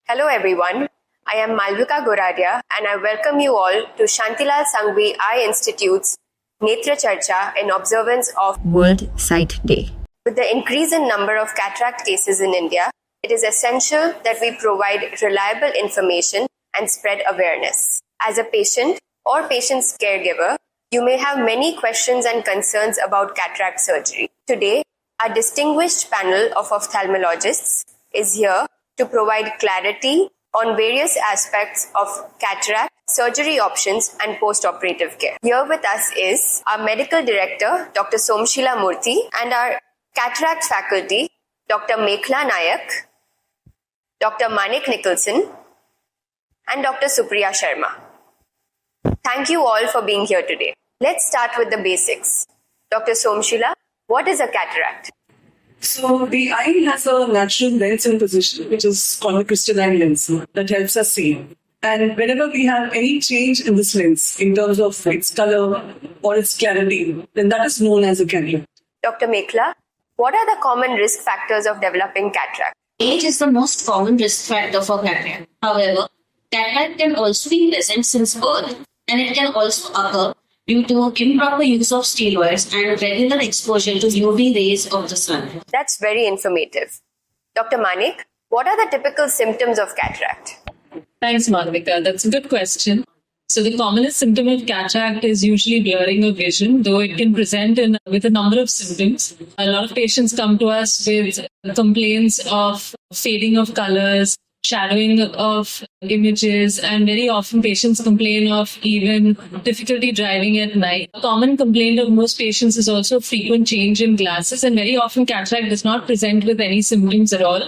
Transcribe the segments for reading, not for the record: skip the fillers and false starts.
Hello everyone, I am Malvika Goradia and I welcome you all to Shantilal Sanghvi Eye Institute's Netra Charcha in observance of World Sight Day. With the increase in number of cataract cases in India, it is essential that we provide reliable information and spread awareness. As a patient or patient's caregiver, you may have many questions and concerns about cataract surgery. Today, our distinguished panel of ophthalmologists is here to provide clarity on various aspects of cataract, surgery options and post-operative care. Here with us is our medical director, Dr. Somshila Murthy, and our cataract faculty, Dr. Mekhla Nayak, Dr. Manik Nicholson, and Dr. Supriya Sharma. Thank you all for being here today. Let's start with the basics. Dr. Somshila, what is a cataract? So the eye has a natural lens in position, which is called a crystalline lens, that helps us see. And whenever we have any change in this lens, in terms of its color or its clarity, then that is known as a cataract. Dr. Mekhla, what are the common risk factors of developing cataract? Age is the most common risk factor for cataract. However, cataract can also be present since birth, and it can also occur due to improper use of steroids and regular exposure to UV rays of the sun. That's very informative. Dr. Manik, what are the typical symptoms of cataract? Thanks, Malvika. That's a good question. So the commonest symptom of cataract is usually blurring of vision, though it can present with a number of symptoms. A lot of patients come to us with complaints of fading of colors, shadowing of images, and very often patients complain of even difficulty driving at night. A common complaint of most patients is also frequent change in glasses, and very often cataract does not present with any symptoms at all.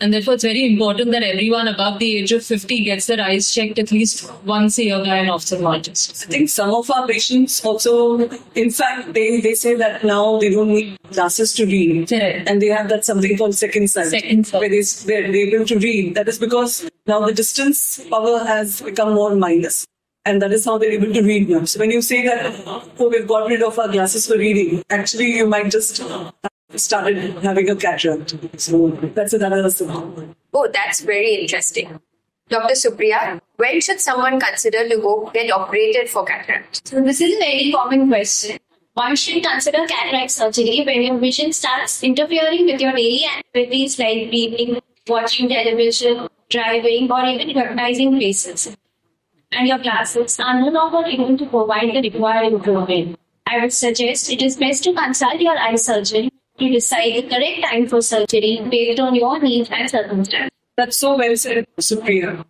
And therefore, it's very important that everyone above the age of 50 gets their eyes checked at least once a year by an ophthalmologist. I think some of our patients also, in fact, they say that now they don't need glasses to read. Correct. And they have that something called second sight, where they're able to read. That is because now the distance power has become more minus. And that is how they're able to read now. So when you say that, oh, we've got rid of our glasses for reading, actually you might just started having a cataract. So that's another symptom. Oh, that's very interesting. Dr. Supriya, when should someone consider to go get operated for cataract? So this is a very common question. One should consider cataract surgery when your vision starts interfering with your daily activities like reading, watching television, driving, or even recognizing faces. And your glasses are no longer able to provide the required improvement. I would suggest it is best to consult your eye surgeon to decide the correct time for surgery based on your needs and circumstances. That's so well said, Supriya.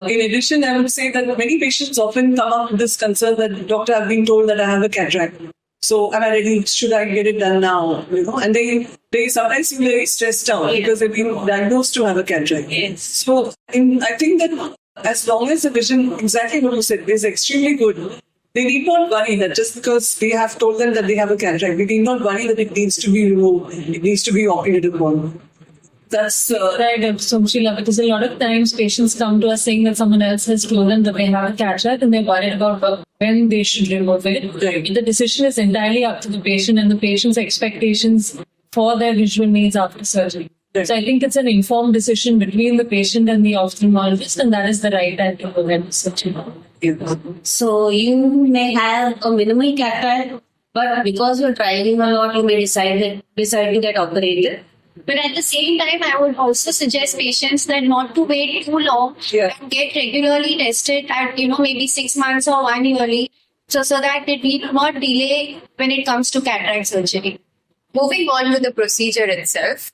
In addition, I would say that many patients often come up with this concern that, doctor, I've been told that I have a cataract. So am I ready? Should I get it done now? And they sometimes feel very stressed out because they've been diagnosed to have a cataract. Yes. So I think that as long as the vision, exactly what you said, is extremely good, they need not worry that just because we have told them that they have a cataract, we need not worry that it needs to be removed, it needs to be operated upon. That's right, Somshila, because a lot of times patients come to us saying that someone else has told them that they have a cataract and they're worried about when they should remove it. Right. The decision is entirely up to the patient and the patient's expectations for their visual needs after surgery. Right. So I think it's an informed decision between the patient and the ophthalmologist, and that is the right time to go ahead with surgery. yeah. So you may have a minimal cataract, but because you're driving a lot, you may decide to get operated. But at the same time, I would also suggest patients that not to wait too long and get regularly tested at maybe 6 months or 1 yearly, so that we do not delay when it comes to cataract surgery. Moving on to the procedure itself,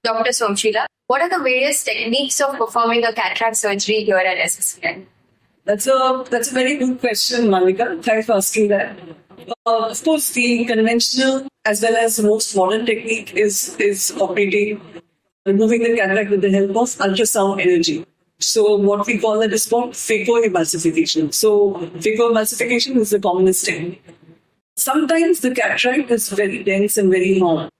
Dr. Somshila, what are the various techniques of performing a cataract surgery here at SSVI? That's a very good question, Malvika. Thanks for asking that. Of course, the conventional as well as the most modern technique is removing the cataract with the help of ultrasound energy. So what we call that is called phacoemulsification. So phacoemulsification is the commonest technique. Sometimes the cataract is very dense and very hard.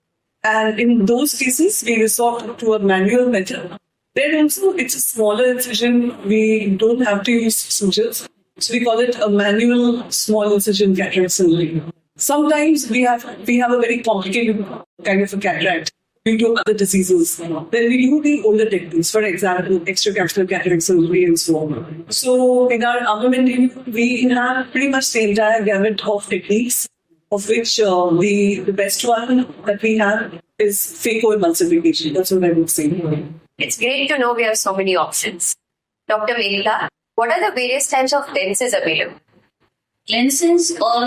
And in those cases, we resort to a manual method. Then also, it's a smaller incision. We don't have to use sutures. So we call it a manual small incision cataract surgery. Sometimes we have a very complicated kind of a cataract due to other diseases, then we do the older techniques, for example, extracapsular cataract surgery and so on. So in our armamentarium, we have pretty much the entire gamut of techniques, of which the best one that we have is phacoemulsification. That's what I would say. It's great to know we have so many options. Dr. Megla, what are the various types of lenses available? Lenses, or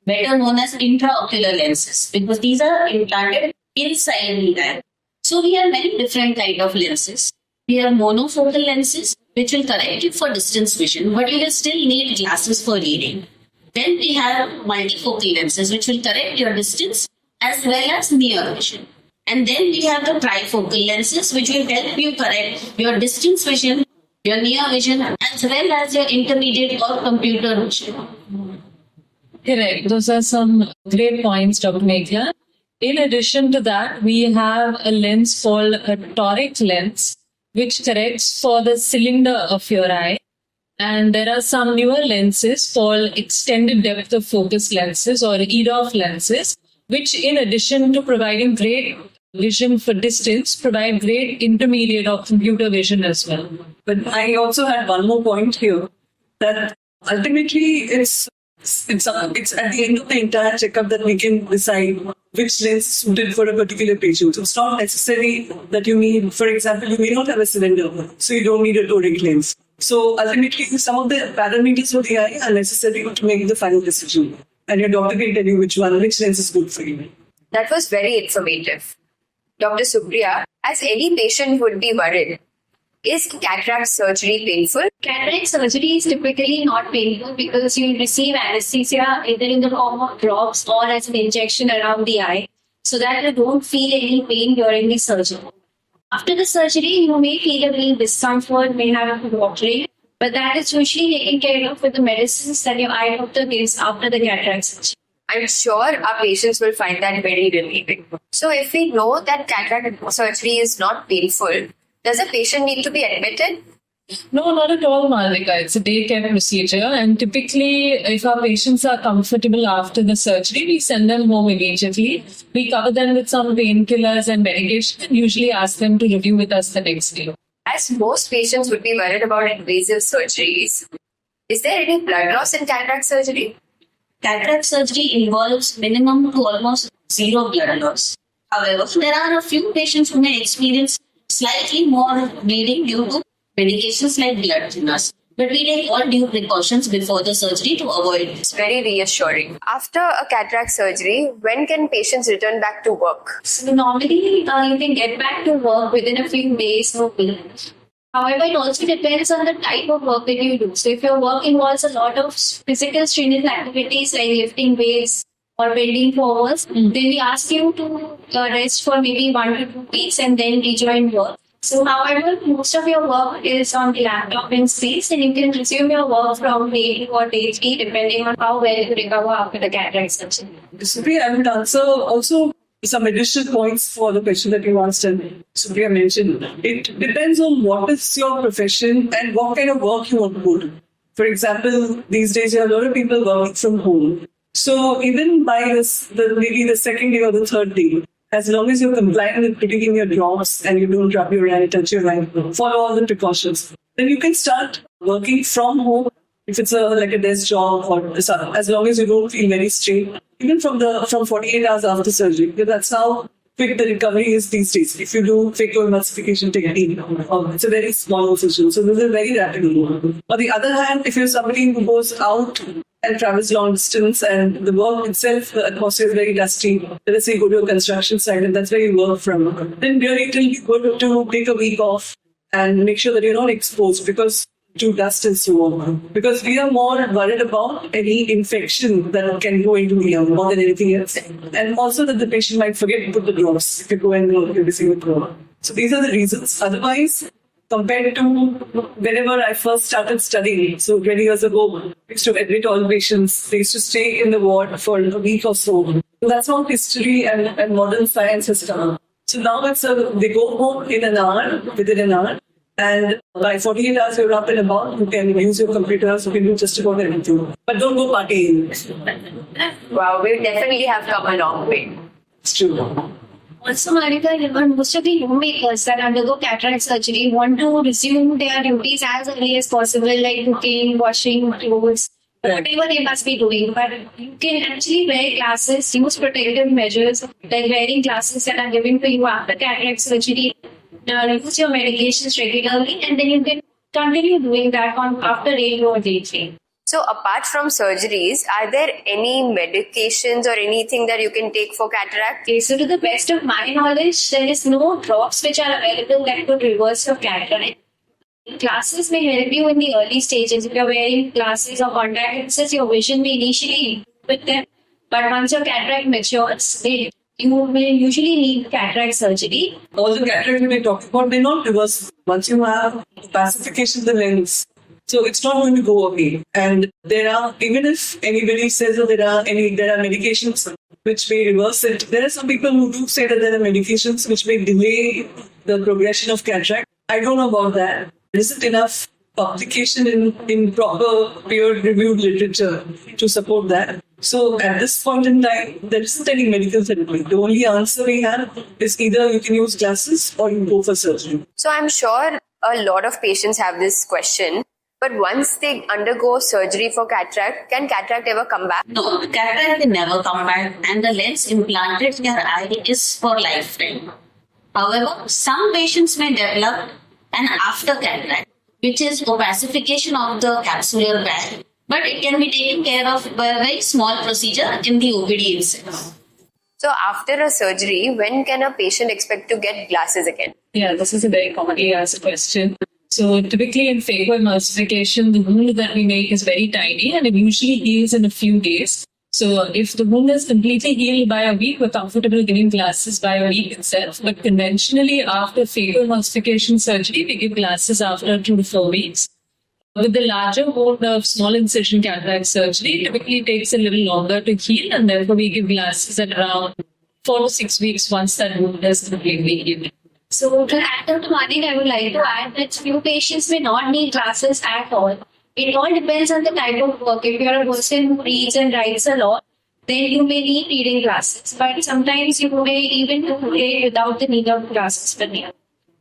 better known as intraocular lenses, because these are implanted inside the eye. So we have many different kind of lenses. We have monofocal lenses, which will correct you for distance vision, but you will still need glasses for reading. Then we have multifocal lenses, which will correct your distance as well as near vision. And then we have the trifocal lenses, which will help you correct your distance vision, your near vision, as well as your intermediate or computer vision. Correct. Those are some great points, Dr. Megla. In addition to that, we have a lens called a toric lens, which corrects for the cylinder of your eye. And there are some newer lenses called extended depth of focus lenses or EDOF lenses, which in addition to providing great vision for distance, provide great intermediate or computer vision as well. But I also had one more point here, that ultimately it's at the end of the entire checkup that we can decide which lens is suited for a particular patient. So it's not necessary that you need, for example, you may not have a cylinder, so you don't need a toric lens. So ultimately, some of the parameters for the eye are necessary to make the final decision. And your doctor can tell you which lens is good for you. That was very informative. Dr. Supriya, as any patient would be worried, is cataract surgery painful? Cataract surgery is typically not painful because you receive anesthesia either in the form of drops or as an injection around the eye, so that you don't feel any pain during the surgery. After the surgery, you may feel a little discomfort, may have watering, but that is usually taken care of with the medicines that your eye doctor gives after the cataract surgery. I'm sure our patients will find that very relieving. So if we know that cataract surgery is not painful, does a patient need to be admitted? No, not at all, Malvika. It's a day care procedure. And typically, if our patients are comfortable after the surgery, we send them home immediately. We cover them with some painkillers and medication and usually ask them to review with us the next day. As most patients would be worried about invasive surgeries, is there any blood loss in cataract surgery? Cataract surgery involves minimum to almost zero blood loss. However, there are a few patients who may experience slightly more bleeding due to medications like blood thinners. But we take all due precautions before the surgery to avoid this. It's very reassuring. After a cataract surgery, when can patients return back to work? So normally, you can get back to work within a few days or weeks. However, it also depends on the type of work that you do. So if your work involves a lot of physical strenuous activities like lifting weights or bending forwards, then we ask you to rest for maybe 1 to 2 weeks and then rejoin work. So however, most of your work is on the laptop and screens, and you can resume your work from day 2 or day 3 depending on how well you recover after the cataract surgery. Supriya, I would answer also some additional points for the question that you asked and Supriya mentioned. It depends on what is your profession and what kind of work you want to do. For example, these days there are a lot of people working from home. So even by maybe the second day or the third day, as long as you're compliant with putting in your drops and you don't rub your eye, touch your eye, follow all the precautions, then you can start working from home. If it's like a desk job, or as long as you don't feel very strained, even from 48 hours after surgery, because that's how quick the recovery is these days. If you do phacoemulsification technique, it's a very small incision, so this is very rapid. On the other hand, if you're somebody who goes out and travels long distance and the work itself, the atmosphere is very dusty, let's say you go to a construction site and that's where you work from, then really it will be good to take a week off and make sure that you're not exposed to dust and so on. Because we are more worried about any infection that can go into the eye more than anything else. And also that the patient might forget to put the drops if you go and you're receiving a drop. So these are the reasons. Otherwise, compared to whenever I first started studying, so 20 years ago, I used to admit all patients. They used to stay in the ward for a week or so. So that's how history and modern science has come. So now they go home within an hour. And by 48 hours, you're up and about. You can use your computer, so you can do just about anything. But don't go partying. Wow, we definitely have come a long way. It's true. Also, Monica, most of the homemakers that undergo cataract surgery want to resume their duties as early as possible, like cooking, washing clothes, whatever they must be doing. But you can actually wear glasses, use protective measures like wearing glasses that are given to you after cataract surgery, use your medications regularly, and then you can continue doing that on after day or day 3. So apart from surgeries, are there any medications or anything that you can take for cataract? Okay, so to the best of my knowledge, there is no drops which are available that could reverse your cataract. Glasses may help you in the early stages. If you're wearing glasses or contact lenses, your vision may initially improve with them. But once your cataract matures, you will usually need cataract surgery. All the cataract we talk about may not reverse once you have opacification of the lens. So it's not going to go away. And there are, even if anybody says that there are medications which may reverse it, there are some people who do say that there are medications which may delay the progression of cataract. I don't know about that. There isn't enough publication in proper peer-reviewed literature to support that. So at this point in time, there isn't any medical therapy. The only answer we have is either you can use glasses or you go for surgery. So I'm sure a lot of patients have this question. But once they undergo surgery for cataract, can cataract ever come back? No, cataract will never come back, and the lens implanted in your eye is for lifetime. However, some patients may develop an after cataract, which is opacification of the capsular bag, but it can be taken care of by a very small procedure in the OPD itself. So after a surgery, when can a patient expect to get glasses again? Yeah, this is a very commonly asked question. So typically in phacoemulsification, the wound that we make is very tiny and it usually heals in a few days. So if the wound is completely healed by a week, we're comfortable giving glasses by a week itself. But conventionally, after phacoemulsification surgery, we give glasses after 2 to 4 weeks. With the larger wound of small incision cataract surgery, typically it takes a little longer to heal, and therefore we give glasses at around 4 to 6 weeks once that wound is completely healed. So to add up to Manik, I would like to add that few patients may not need glasses at all. It all depends on the type of work. If you're a person who reads and writes a lot, then you may need reading glasses. But sometimes you may even do it without the need of glasses for me.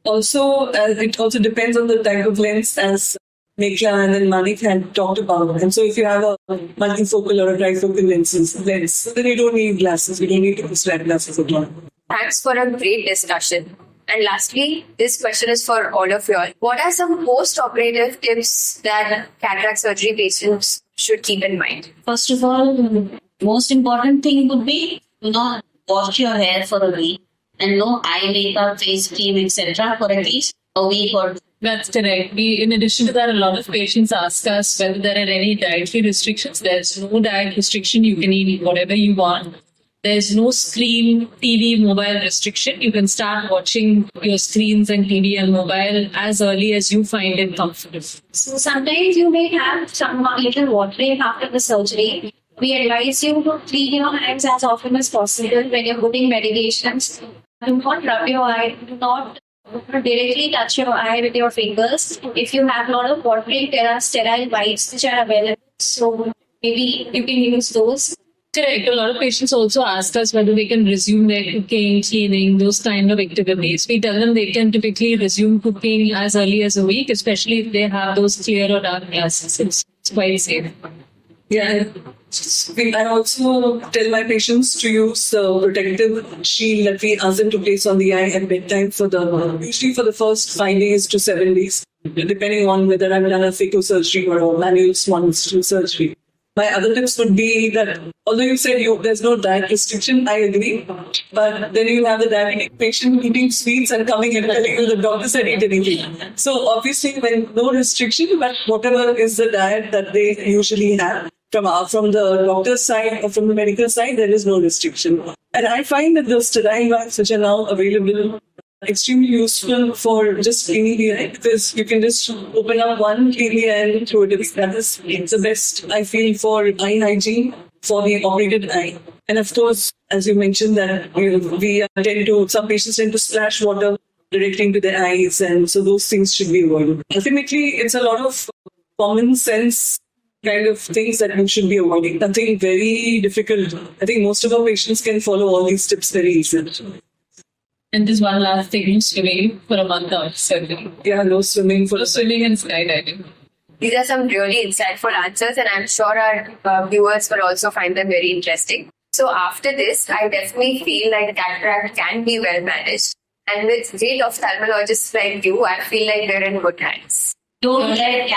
Also, it also depends on the type of lens, as Netra and then Manik had talked about. And so if you have a multifocal or a trifocal lens, then you don't need glasses. You don't need to prescribe glasses at all. Thanks for a great discussion. And lastly, this question is for all of you all. What are some post-operative tips that cataract surgery patients should keep in mind? First of all, most important thing would be do not wash your hair for a week and no eye makeup, face cream, etc. for at least a week or two. That's correct. In addition to that, a lot of patients ask us whether there are any dietary restrictions. There's no diet restriction. You can eat whatever you want. There's no screen, TV, mobile restriction. You can start watching your screens and TV and mobile as early as you find it comfortable. So sometimes you may have some little watering after the surgery. We advise you to clean your hands as often as possible when you're putting medications. Do not rub your eye. Do not directly touch your eye with your fingers. If you have a lot of watering, there are sterile wipes which are available. So maybe you can use those. Correct. A lot of patients also ask us whether they can resume their cooking, cleaning, those kind of activities. We tell them they can typically resume cooking as early as a week, especially if they have those clear or dark glasses. It's quite safe. Yeah, I also tell my patients to use the protective shield that we ask them to place on the eye at bedtime usually for the first 5 days to 7 days, depending on whether I've done a phaco surgery or a manual small incision surgery. My other tips would be that, although you said there's no diet restriction, I agree. But then you have the diabetic patient eating sweets and coming and telling you the doctor said eat anything. So obviously, when no restriction, but whatever is the diet that they usually have, from the doctor's side or from the medical side, there is no restriction. And I find that the sterile wipes which are now available extremely useful for just cleaning the eye, because you can just open up one, clean the eye and throw it. That is the best, I feel, for eye hygiene for the operated eye. And of course, as you mentioned, that some patients tend to splash water directly into their eyes, and so those things should be avoided. Ultimately, it's a lot of common sense kind of things that we should be avoiding. Nothing very difficult. I think most of our patients can follow all these tips very easily. And there's one last thing, swimming for a month after surgery. Yeah, no swimming for So swimming and skydiving. These are some really insightful answers, and I'm sure our viewers will also find them very interesting. So after this, I definitely feel like cataract can be well managed. And with great ophthalmologists like you, I feel like we're in good hands. Don't let